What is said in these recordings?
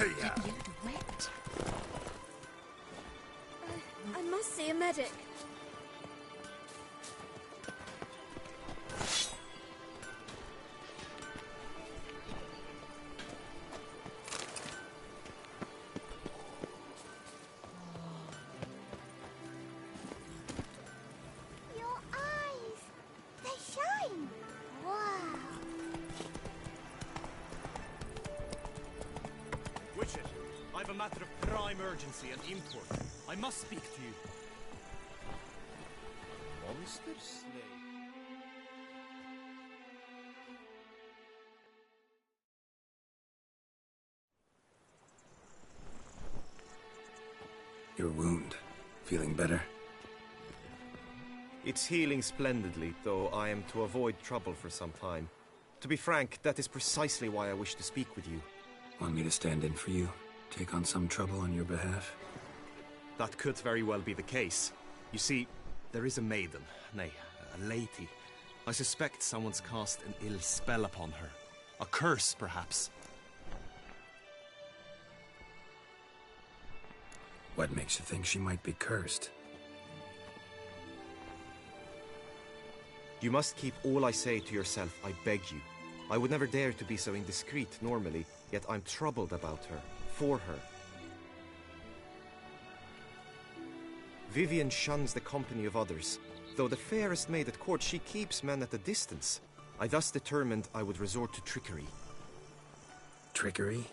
Hey-ya! You're wet. I must see a medic. Your eyes! They shine! Wow! Witcher, I've a matter of prime urgency and import. I must speak to you. Monster Slay. Your wound. Feeling better? It's healing splendidly, though I am to avoid trouble for some time. To be frank, that is precisely why I wish to speak with you. Want me to stand in for you? Take on some trouble on your behalf? That could very well be the case. You see, there is a maiden, nay, a lady. I suspect someone's cast an ill spell upon her. A curse, perhaps. What makes you think she might be cursed? You must keep all I say to yourself, I beg you. I would never dare to be so indiscreet normally, yet I'm troubled about her, for her. Vivian shuns the company of others. Though the fairest maid at court, she keeps men at a distance. I thus determined I would resort to trickery. Trickery?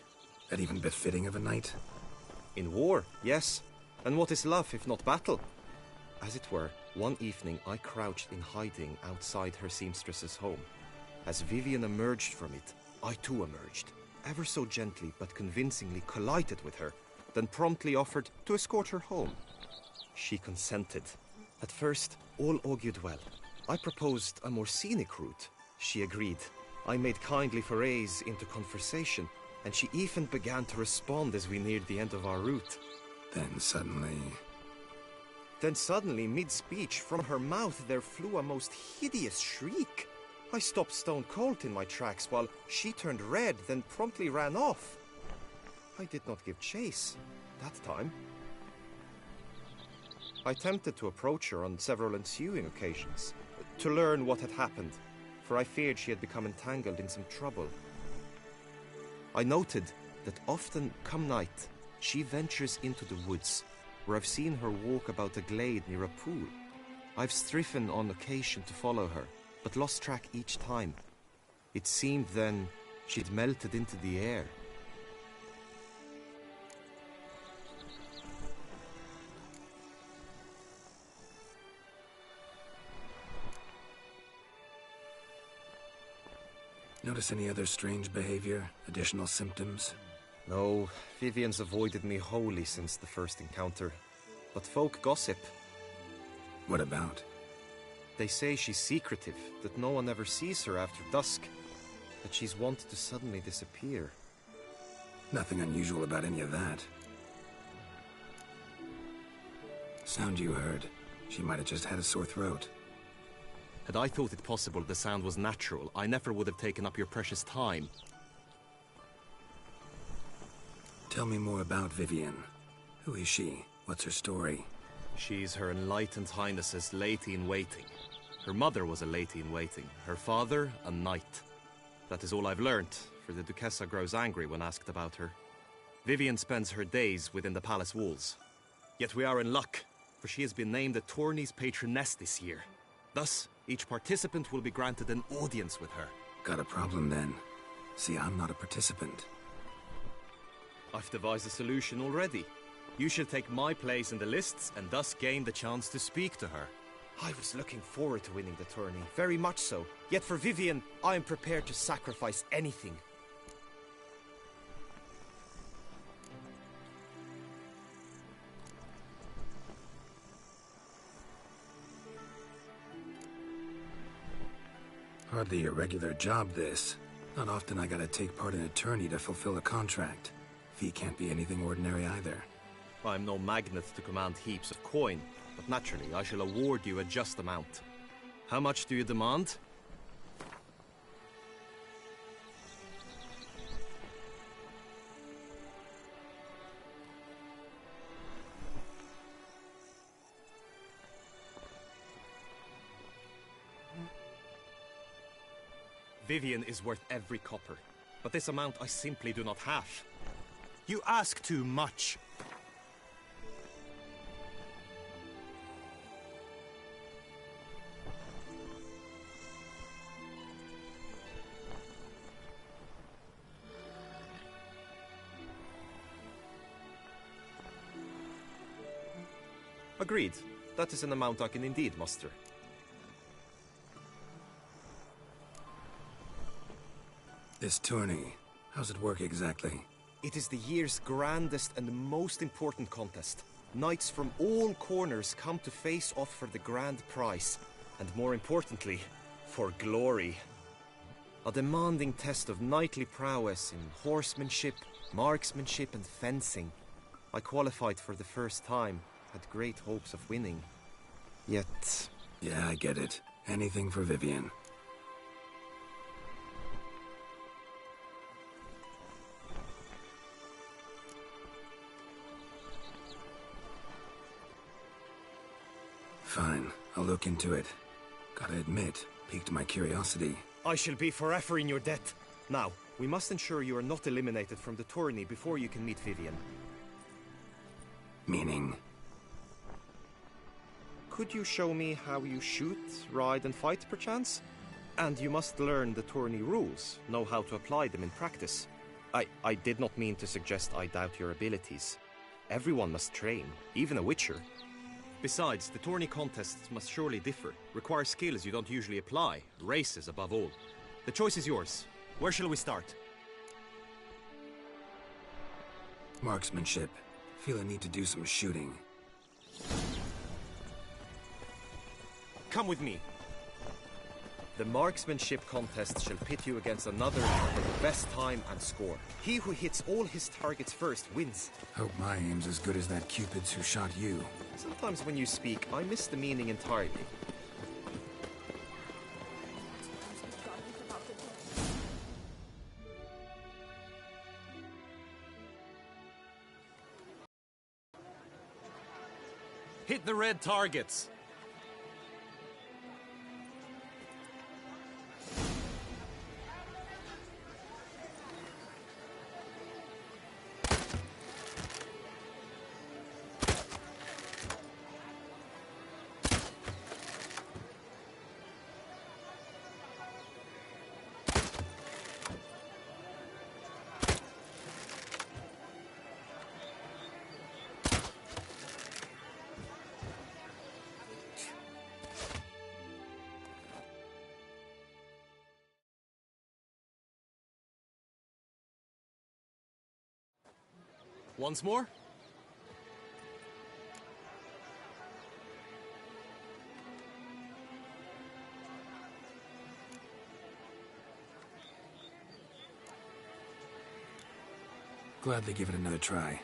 That even befitting of a knight? In war, yes. And what is love if not battle? As it were, one evening I crouched in hiding outside her seamstress's home. As Vivian emerged from it, I too emerged, ever so gently but convincingly collided with her, then promptly offered to escort her home. She consented. At first, all augured well. I proposed a more scenic route. She agreed. I made kindly forays into conversation, and she even began to respond as we neared the end of our route. Then suddenly, mid-speech, from her mouth there flew a most hideous shriek. I stopped stone cold in my tracks while she turned red, then promptly ran off. I did not give chase that time. I attempted to approach her on several ensuing occasions, to learn what had happened, for I feared she had become entangled in some trouble. I noted that often, come night, she ventures into the woods, where I've seen her walk about a glade near a pool. I've striven on occasion to follow her, but lost track each time. It seemed then she'd melted into the air. Notice any other strange behavior? Additional symptoms? No, Vivian's avoided me wholly since the first encounter. But folk gossip. What about? They say she's secretive, that no one ever sees her after dusk, that she's wont to suddenly disappear. Nothing unusual about any of that. Sound you heard. She might have just had a sore throat. Had I thought it possible the sound was natural, I never would have taken up your precious time. Tell me more about Vivian. Who is she? What's her story? She's Her Enlightened Highness's lady-in-waiting. Her mother was a lady-in-waiting, her father a knight. That is all I've learnt, for the Duchessa grows angry when asked about her. Vivian spends her days within the palace walls. Yet we are in luck, for she has been named the tourney's patroness this year. Thus, each participant will be granted an audience with her. Got a problem then. See, I'm not a participant. I've devised a solution already. You shall take my place in the lists and thus gain the chance to speak to her. I was looking forward to winning the tourney, very much so. Yet for Vivian, I am prepared to sacrifice anything. Hardly a regular job, this. Not often I gotta take part in a tourney to fulfill a contract. Fee can't be anything ordinary either. I'm no magnet to command heaps of coin, but naturally I shall award you a just amount. How much do you demand? Vivian is worth every copper, but this amount I simply do not have. You ask too much. Agreed. That is an amount I can indeed muster. This tourney, how's it work exactly? It is the year's grandest and most important contest. Knights from all corners come to face off for the grand prize, and more importantly, for glory. A demanding test of knightly prowess in horsemanship, marksmanship and fencing. I qualified for the first time, had great hopes of winning. Yet... Yeah, I get it. Anything for Vivian. Fine, I'll look into it. Gotta admit, piqued my curiosity. I shall be forever in your debt. Now, we must ensure you are not eliminated from the tourney before you can meet Vivian. Meaning? Could you show me how you shoot, ride and fight, perchance? And you must learn the tourney rules, know how to apply them in practice. I did not mean to suggest I doubt your abilities. Everyone must train, even a witcher. Besides, the tourney contests must surely differ, require skills you don't usually apply, races above all. The choice is yours. Where shall we start? Marksmanship. Feel I need to do some shooting. Come with me. The marksmanship contest shall pit you against another for the best time and score. He who hits all his targets first wins. Hope my aim's as good as that Cupid's who shot you. Sometimes when you speak, I miss the meaning entirely. Hit the red targets. Once more? Gladly give it another try.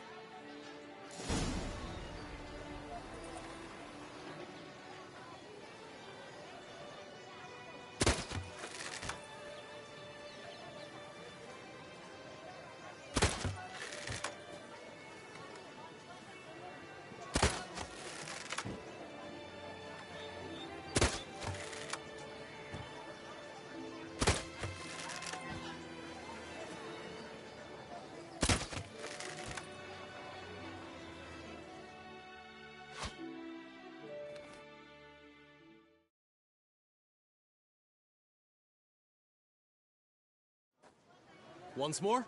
Once more?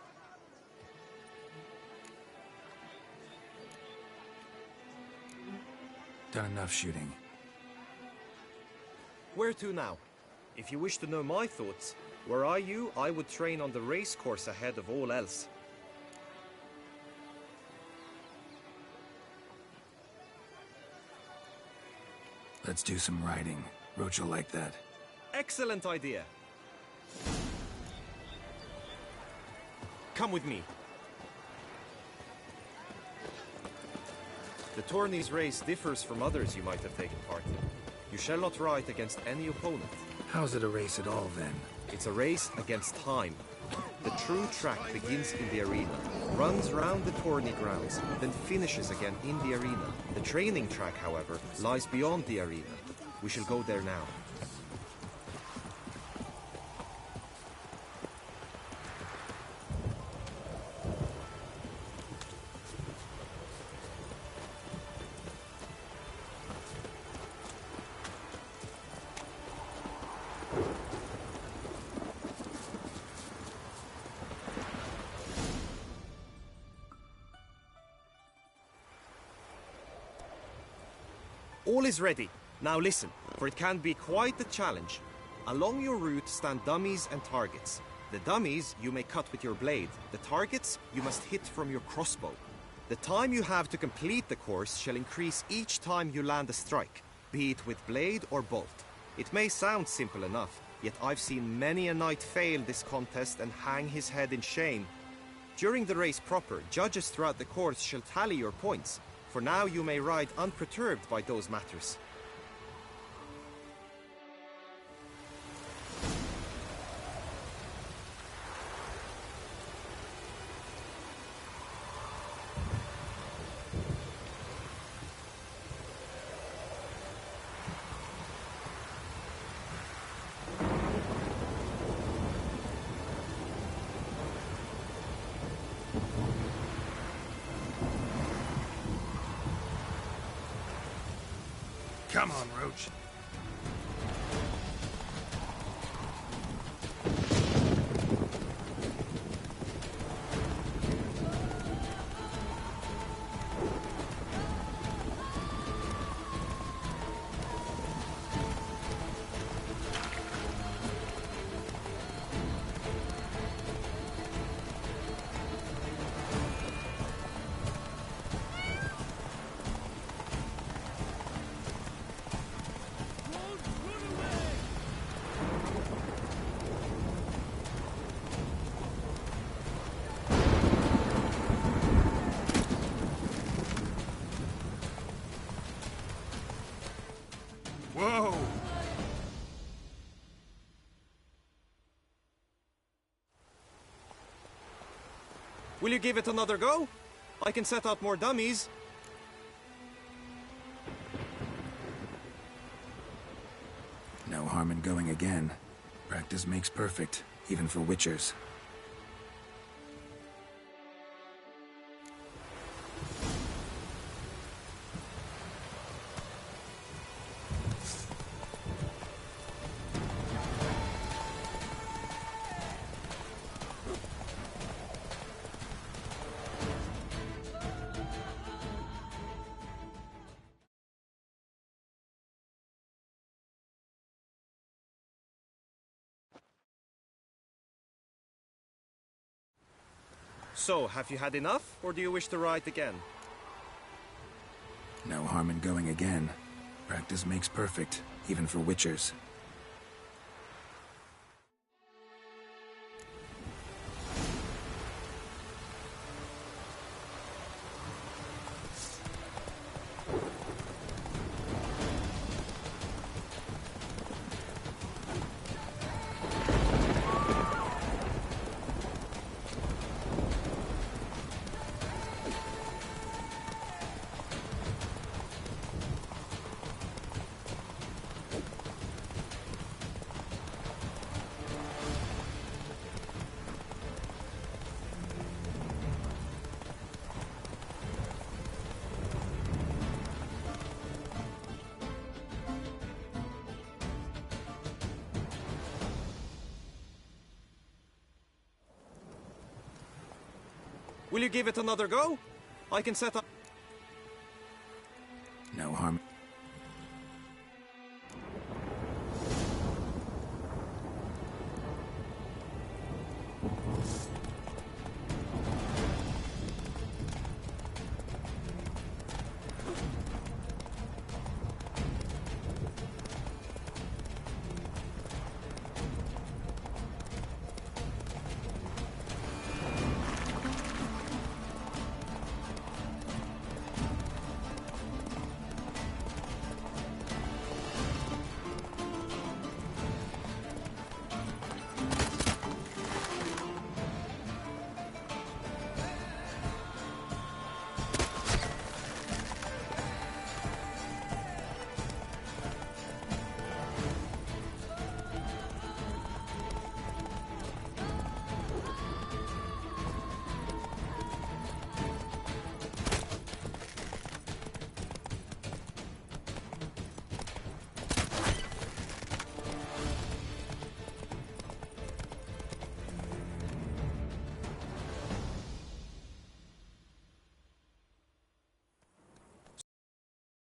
Done enough shooting. Where to now? If you wish to know my thoughts, were I you, I would train on the race course ahead of all else. Let's do some riding. Roach will like that. Excellent idea. Come with me. The tourney's race differs from others you might have taken part in. You shall not ride against any opponent. How's it a race at all, then? It's a race against time. The true track begins in the arena, runs round the tourney grounds, then finishes again in the arena. The training track, however, lies beyond the arena. We shall go there now. All is ready. Now listen, for it can be quite a challenge. Along your route stand dummies and targets. The dummies you may cut with your blade. The targets you must hit from your crossbow. The time you have to complete the course shall increase each time you land a strike, be it with blade or bolt. It may sound simple enough, yet I've seen many a knight fail this contest and hang his head in shame. During the race proper, judges throughout the course shall tally your points, for now you may ride unperturbed by those matters. Come on, Roach. Whoa! Will you give it another go? I can set out more dummies. No harm in going again. Practice makes perfect, even for witchers. So, have you had enough, or do you wish to ride again? No harm in going again. Practice makes perfect, even for witchers. Will you give it another go? I can set up... No harm.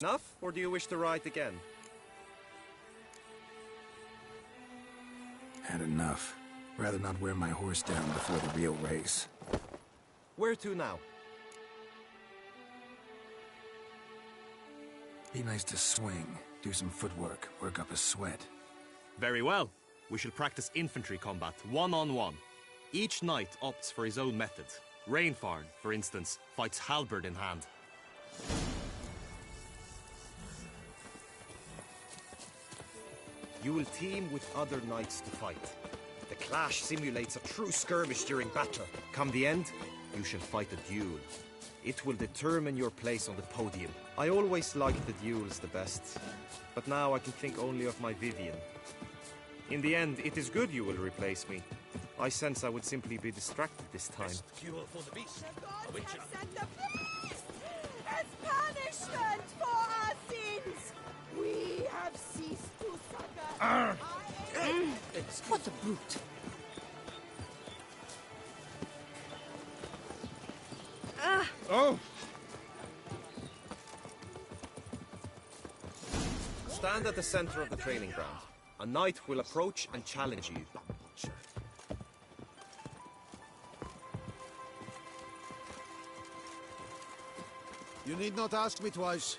Enough, or do you wish to ride again? Had enough. Rather not wear my horse down before the real race. Where to now? Be nice to swing, do some footwork, work up a sweat. Very well. We shall practice infantry combat, one-on-one. Each knight opts for his own method. Rainfarn, for instance, fights halberd in hand. You will team with other knights to fight. The clash simulates a true skirmish during battle. Come the end, you shall fight a duel. It will determine your place on the podium. I always liked the duels the best, but now I can think only of my Vivian. In the end, it is good you will replace me. I sense I would simply be distracted this time. Cure for the beast. The gods have sent the beast as punishment for our sins. We have ceased to succor. What a brute! Oh! Stand at the center of the training ground. A knight will approach and challenge you. You need not ask me twice.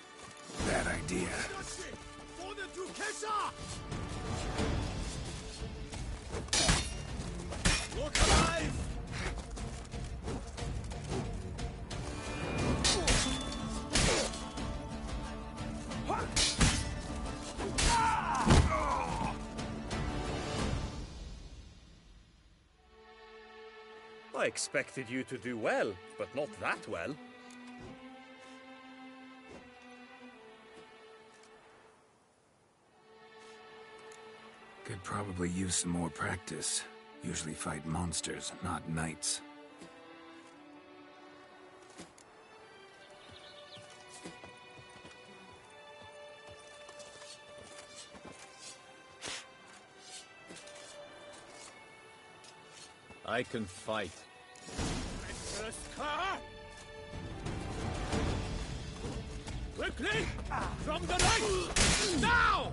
Bad idea. Look alive! I expected you to do well, but not that well. Could probably use some more practice. Usually fight monsters, not knights. I can fight. Quickly! From the right! Now!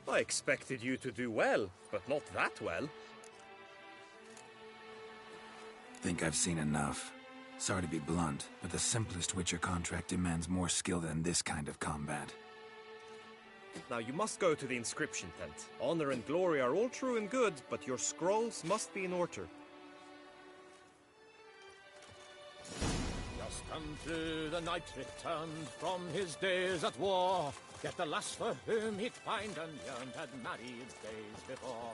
I expected you to do well, but not that well. Think I've seen enough. Sorry to be blunt, but the simplest Witcher contract demands more skill than this kind of combat. Now you must go to the inscription tent. Honor and glory are all true and good, but your scrolls must be in order. Just unto the knight returned from his days at war, yet the lass for whom he'd pined and yearned had married days before.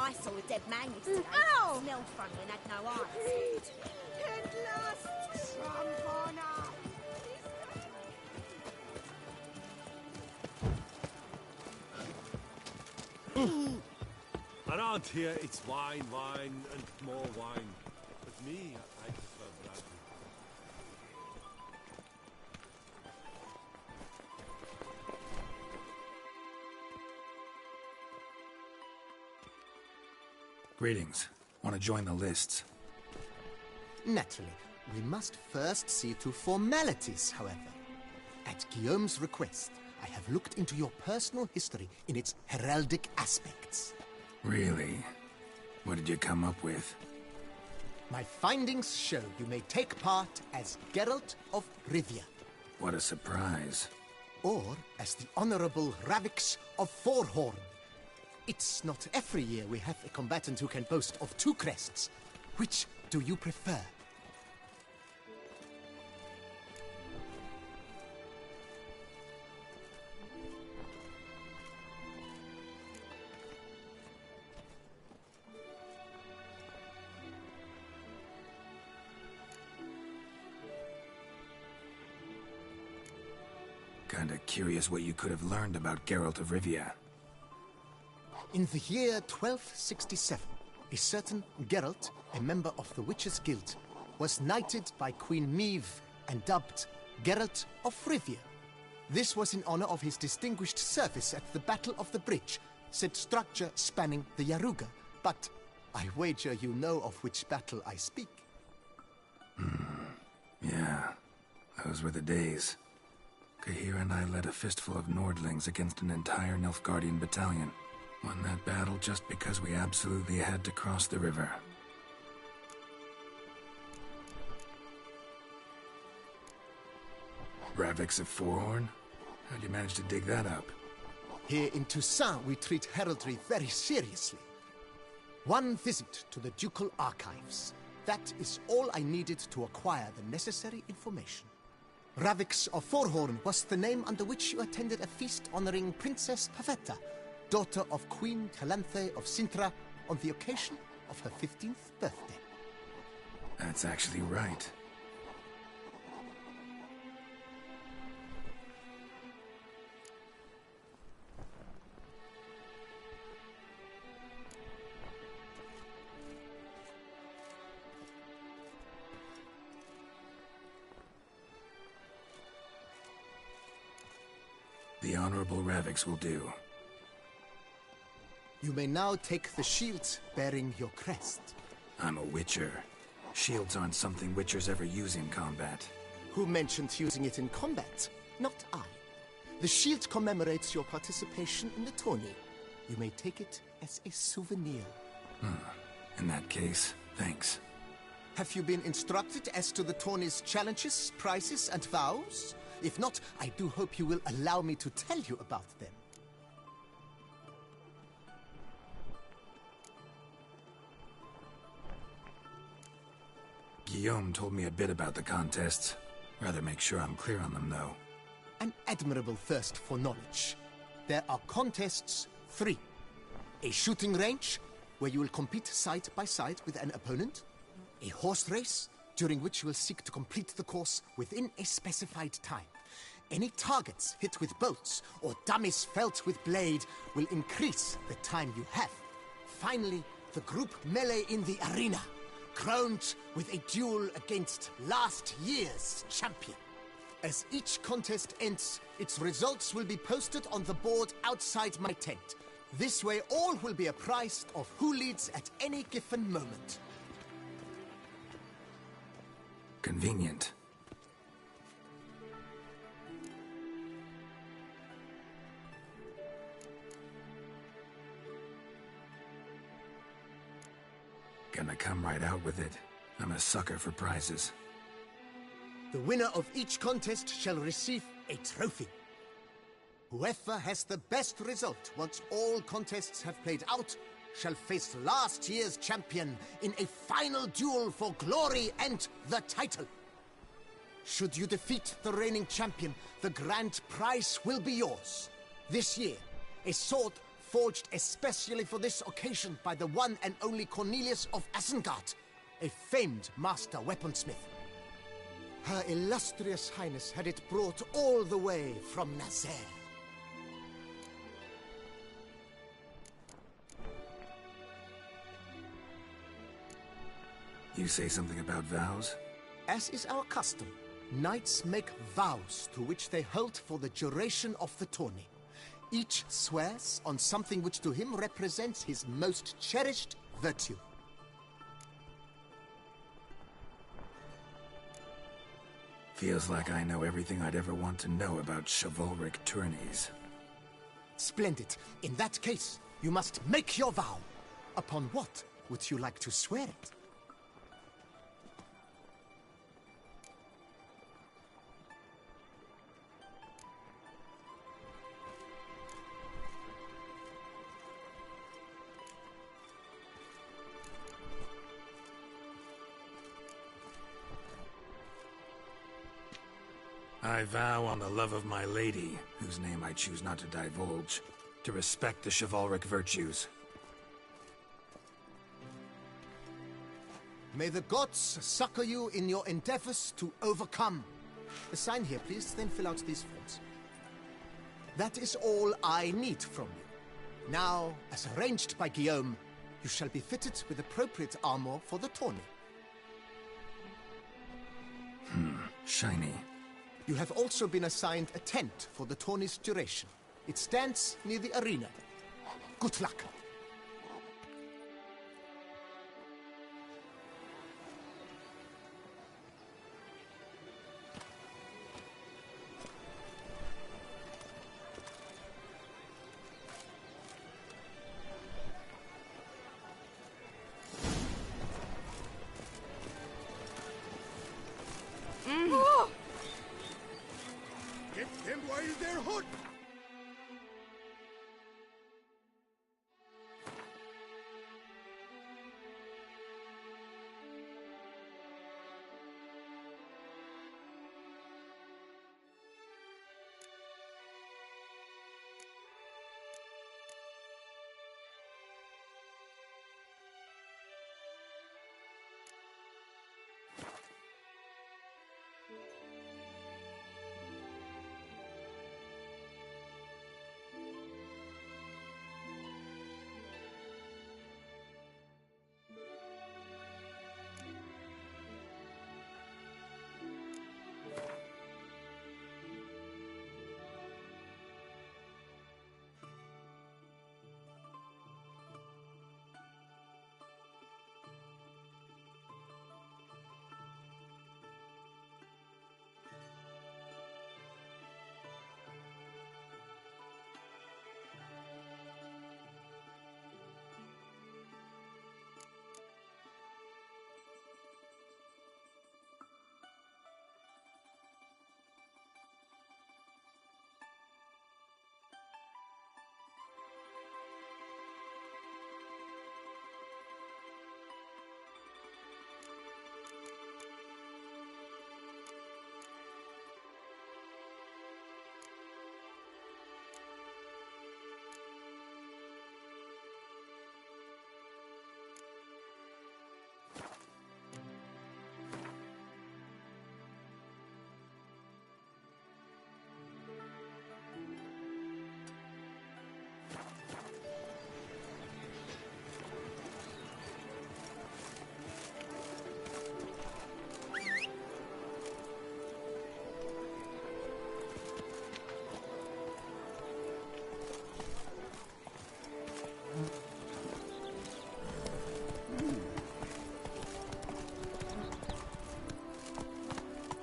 I saw a dead man yesterday. Ow! Smelled funny and had no eyes. And last trump on us. Around here, it's wine, wine, and more wine. But me, I prefer brandy. Greetings. Want to join the lists? Naturally. We must first see to formalities, however. At Guillaume's request, I have looked into your personal history in its heraldic aspects. Really? What did you come up with? My findings show you may take part as Geralt of Rivia, What a surprise. or as the Honorable Ravix of Forhorn. It's not every year we have a combatant who can boast of two crests. Which do you prefer? Kinda curious what you could have learned about Geralt of Rivia. In the year 1267, a certain Geralt, a member of the Witches' Guild, was knighted by Queen Meve and dubbed Geralt of Rivia. This was in honor of his distinguished service at the Battle of the Bridge, said structure spanning the Yaruga. But I wager you know of which battle I speak. Yeah, those were the days. Kahir and I led a fistful of Nordlings against an entire Nilfgaardian battalion. Won that battle just because we absolutely had to cross the river. Ravix of Forhorn? How'd you manage to dig that up? Here in Toussaint, we treat heraldry very seriously. One visit to the Ducal Archives. That is all I needed to acquire the necessary information. Ravix of Forhorn was the name under which you attended a feast honoring Princess Pavetta, daughter of Queen Calanthe of Sintra, on the occasion of her 15th birthday. That's actually right. The Honorable Ravix will do. You may now take the shield bearing your crest. I'm a Witcher. Shields aren't something Witchers ever use in combat. Who mentioned using it in combat? Not I. The shield commemorates your participation in the tourney. You may take it as a souvenir. In that case, thanks. Have you been instructed as to the tourney's challenges, prizes, and vows? If not, I do hope you will allow me to tell you about them. Guillaume told me a bit about the contests. Rather make sure I'm clear on them, though. An admirable thirst for knowledge. There are contests 3. A shooting range, where you will compete side by side with an opponent. A horse race, during which you will seek to complete the course within a specified time. Any targets hit with bolts or dummies felt with blade will increase the time you have. Finally, the group melee in the arena, crowned with a duel against last year's champion. As each contest ends, its results will be posted on the board outside my tent. This way all will be apprised of who leads at any given moment. Convenient. Gonna come right out with it. I'm a sucker for prizes. The winner of each contest shall receive a trophy. Whoever has the best result once all contests have played out shall face last year's champion in a final duel for glory and the title. Should you defeat the reigning champion, the grand prize will be yours. This year, a sword forged especially for this occasion by the one and only Cornelius of Isengard, a famed master weaponsmith. Her illustrious highness had it brought all the way from Nazaire. You say something about vows? As is our custom, knights make vows to which they hold for the duration of the tourney. Each swears on something which to him represents his most cherished virtue. Feels like I know everything I'd ever want to know about chivalric tourneys. Splendid. In that case, you must make your vow. Upon what would you like to swear it? I vow on the love of my lady, whose name I choose not to divulge, to respect the chivalric virtues. May the gods succor you in your endeavors to overcome. Sign here, please, then fill out these forms. That is all I need from you. Now, as arranged by Guillaume, you shall be fitted with appropriate armor for the tourney. Shiny. You have also been assigned a tent for the tourney's duration. It stands near the arena. Good luck. Get them while they're hot!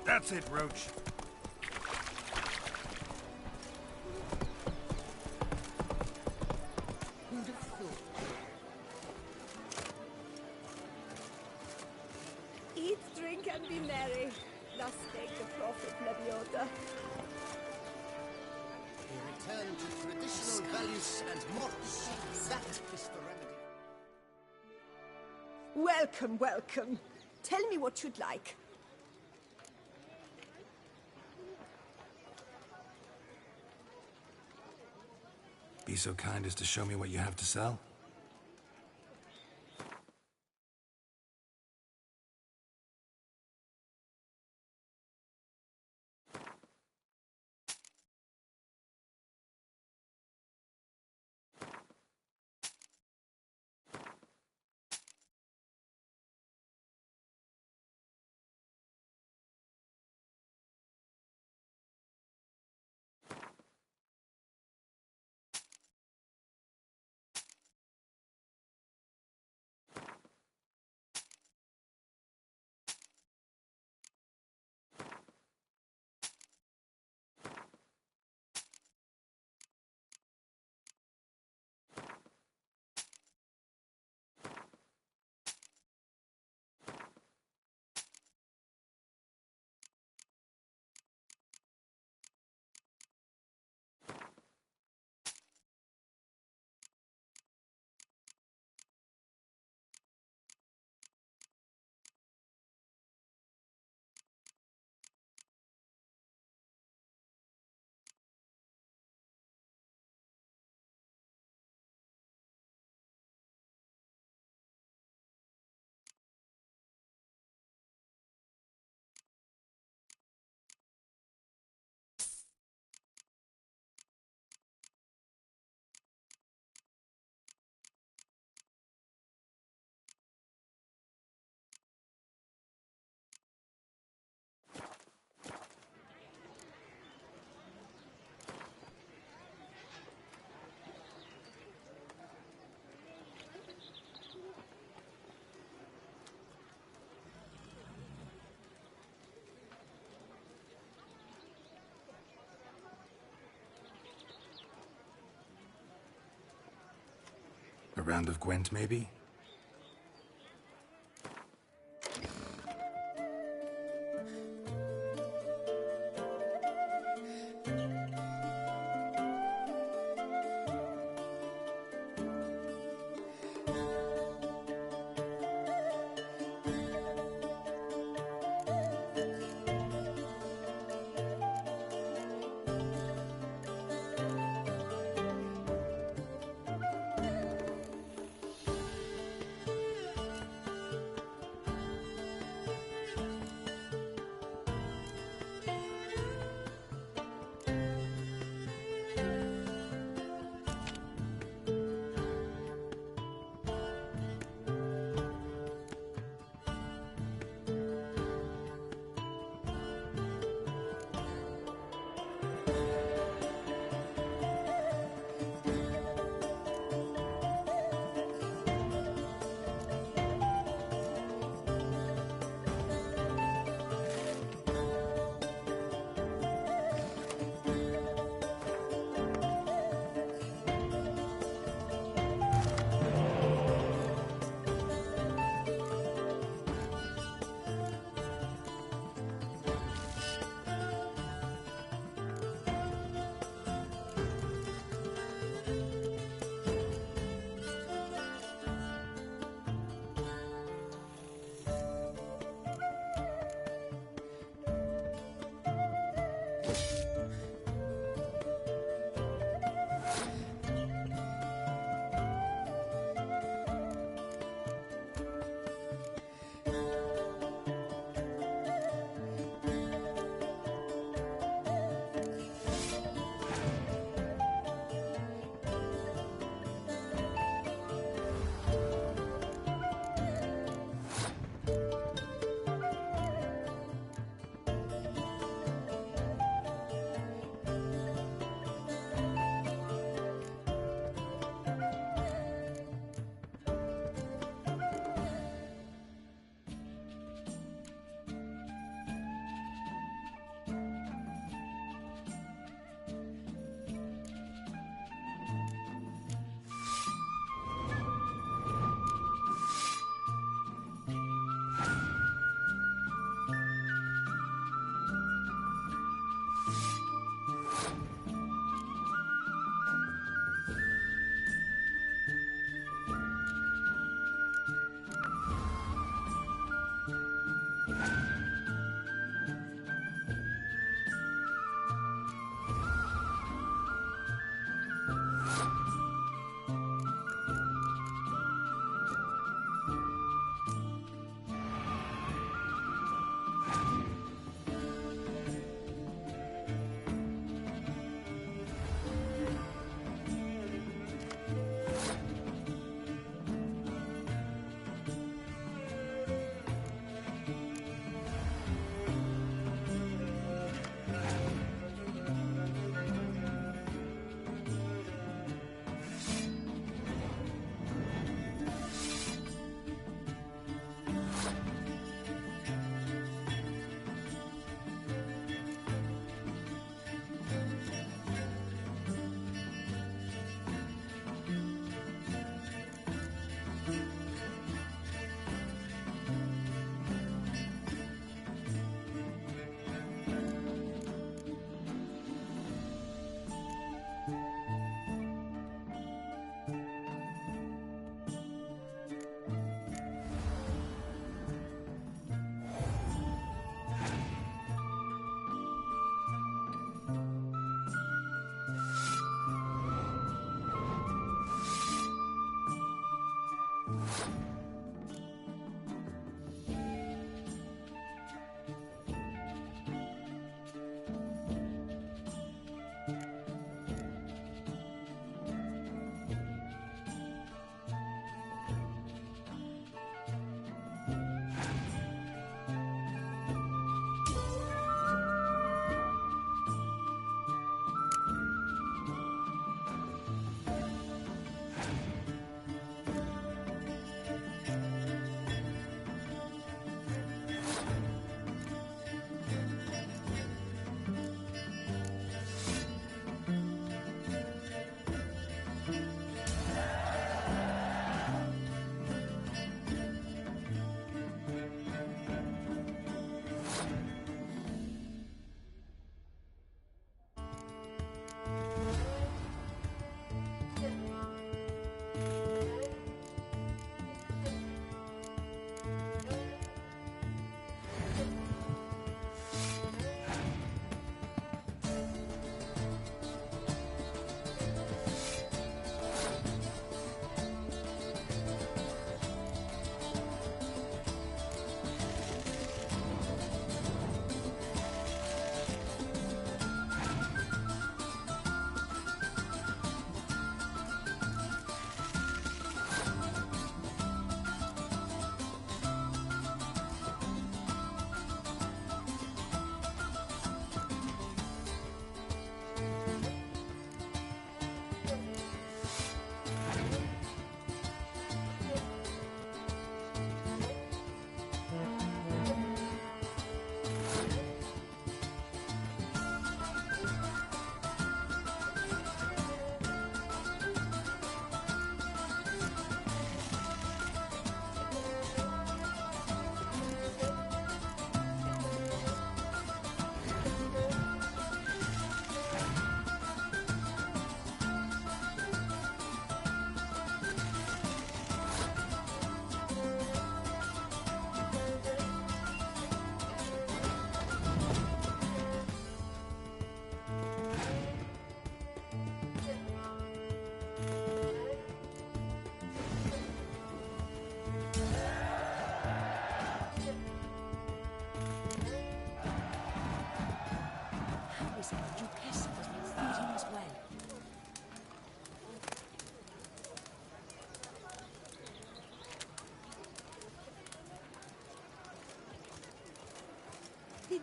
That's it, Roach. Eat, drink, and be merry. Thus spake the prophet Leviota. We return to traditional values and morals. That is the remedy. Welcome, welcome. Tell me what you'd like. Be so kind as to show me what you have to sell? round of Gwent, maybe?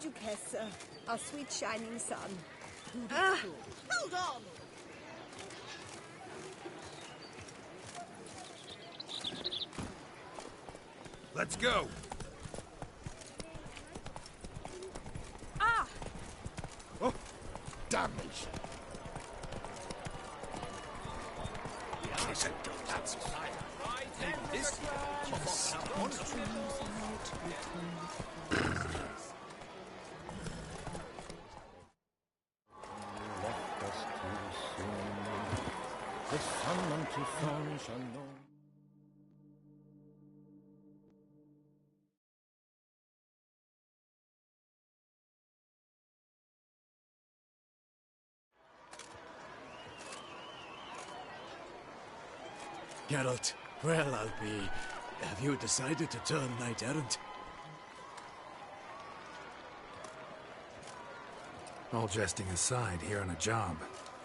Duchessa, our sweet shining sun. Hold on! Let's go! Ah! Oh, damnation! That's fire. This Left us too soon. The sun unto sun shall know. Geralt, well, I'll be... Have you decided to turn knight-errant? All jesting aside, here on a job.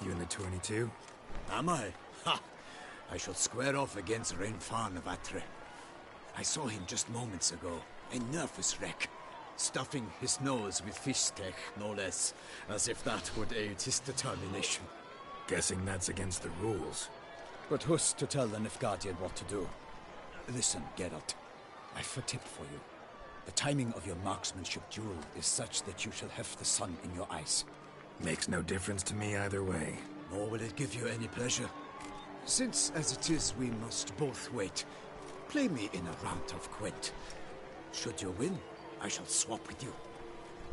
You in the 22? Am I? Ha! I shall square off against Renfan of Atre. I saw him just moments ago. A nervous wreck. Stuffing his nose with fish steak, no less. As if that would aid his determination. Guessing that's against the rules. But who's to tell the Nilfgaardian what to do? Listen, Geralt. I've a tip for you. The timing of your marksmanship duel is such that you shall have the sun in your eyes. Makes no difference to me either way. Nor will it give you any pleasure. Since, as it is, we must both wait, play me in a round of Gwent. Should you win, I shall swap with you.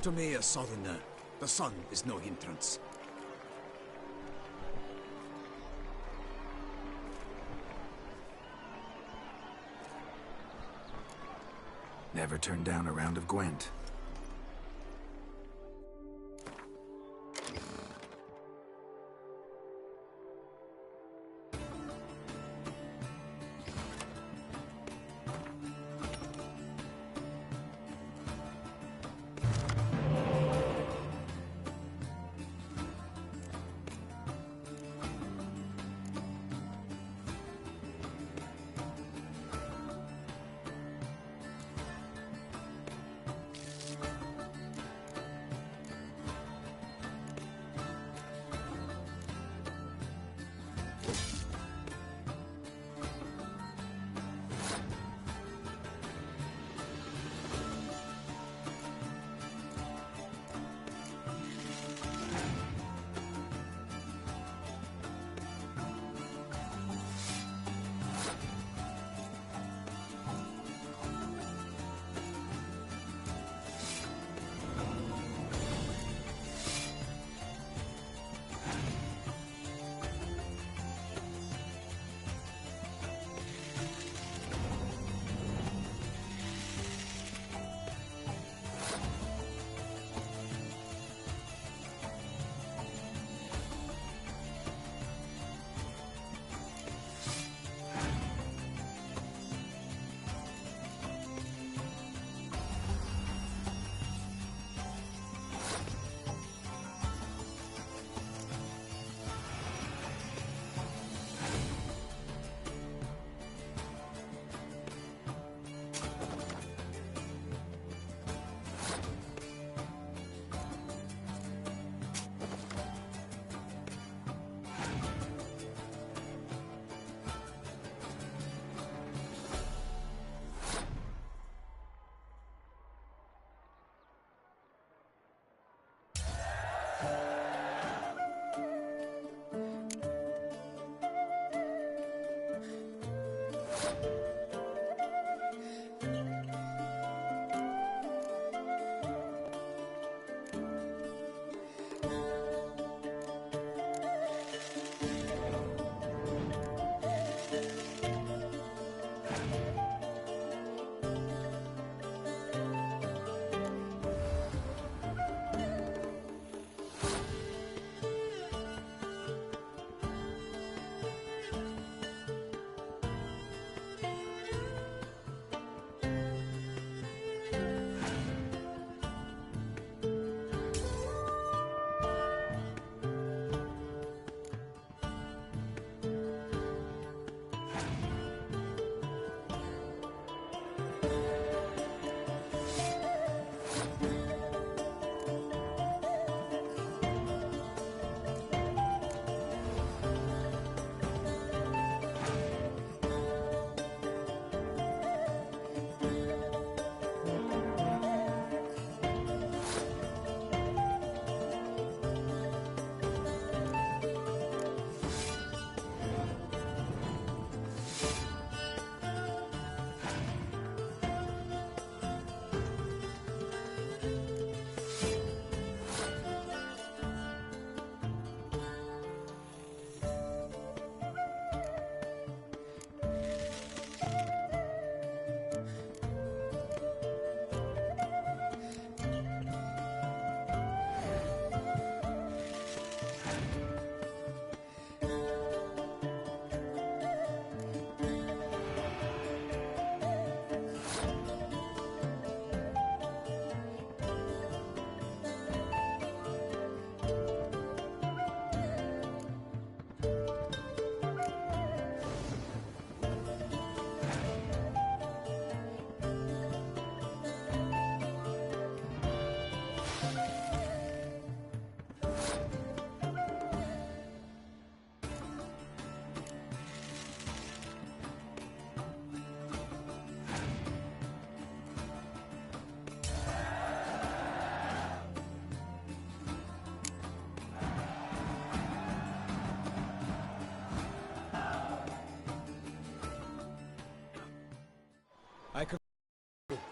To me, a southerner, the sun is no hindrance. Never turned down a round of Gwent.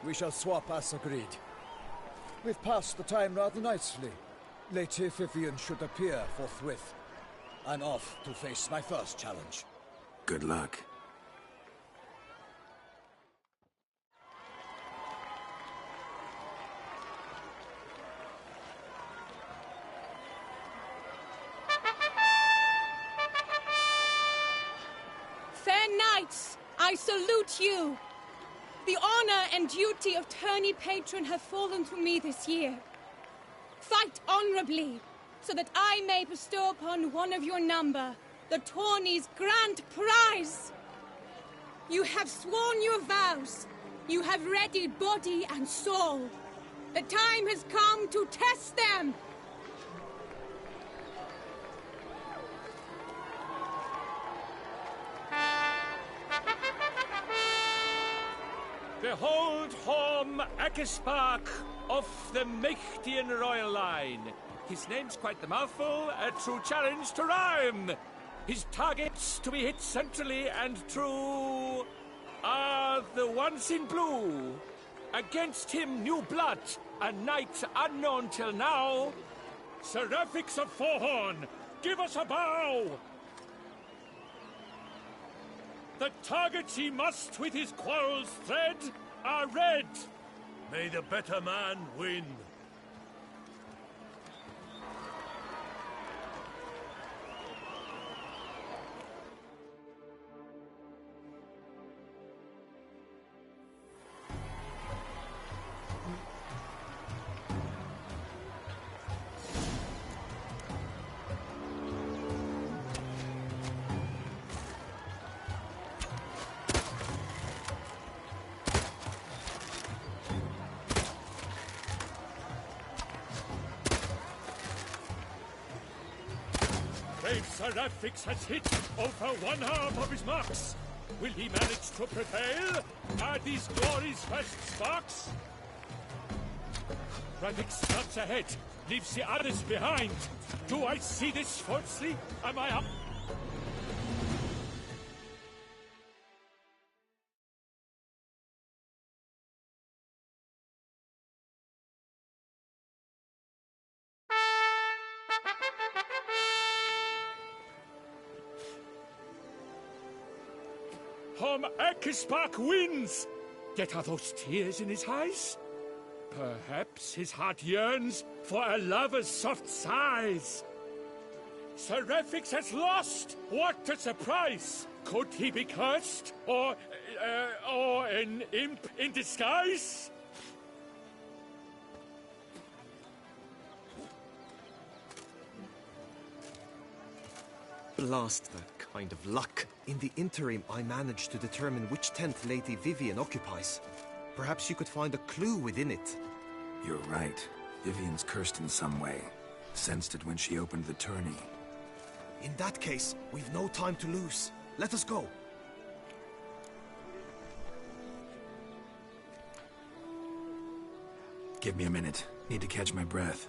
We shall swap as agreed. We've passed the time rather nicely. Lady Vivian should appear forthwith. I'm off to face my first challenge. Good luck. Fair knights, I salute you. The honor and duty of tourney patron have fallen to me this year. Fight honorably, so that I may bestow upon one of your number the tourney's grand prize. You have sworn your vows. You have readied body and soul. The time has come to test them. Behold Horm Akespark of the Mechtian royal line. His name's quite the mouthful, a true challenge to rhyme. His targets to be hit centrally and true are the ones in blue. Against him, new blood, a knight unknown till now. Seraphics of Forehorn, give us a bow! The targets he must with his quarrels thread are red. May the better man win. Brave Seraphics has hit over one half of his marks. Will he manage to prevail? Are these glories first sparks? Ravix starts ahead, leaves the others behind. Do I see this falsely? Am I up? Horm Akespark wins! Yet are those tears in his eyes? Perhaps his heart yearns for a lover's soft sighs. Seraphics has lost! What a surprise! Could he be cursed? Or an imp in disguise? Blast that kind of luck. In the interim, I managed to determine which tent Lady Vivian occupies. Perhaps you could find a clue within it. You're right. Vivian's cursed in some way. Sensed it when she opened the tourney. In that case, we've no time to lose. Let us go. Give me a minute. Need to catch my breath.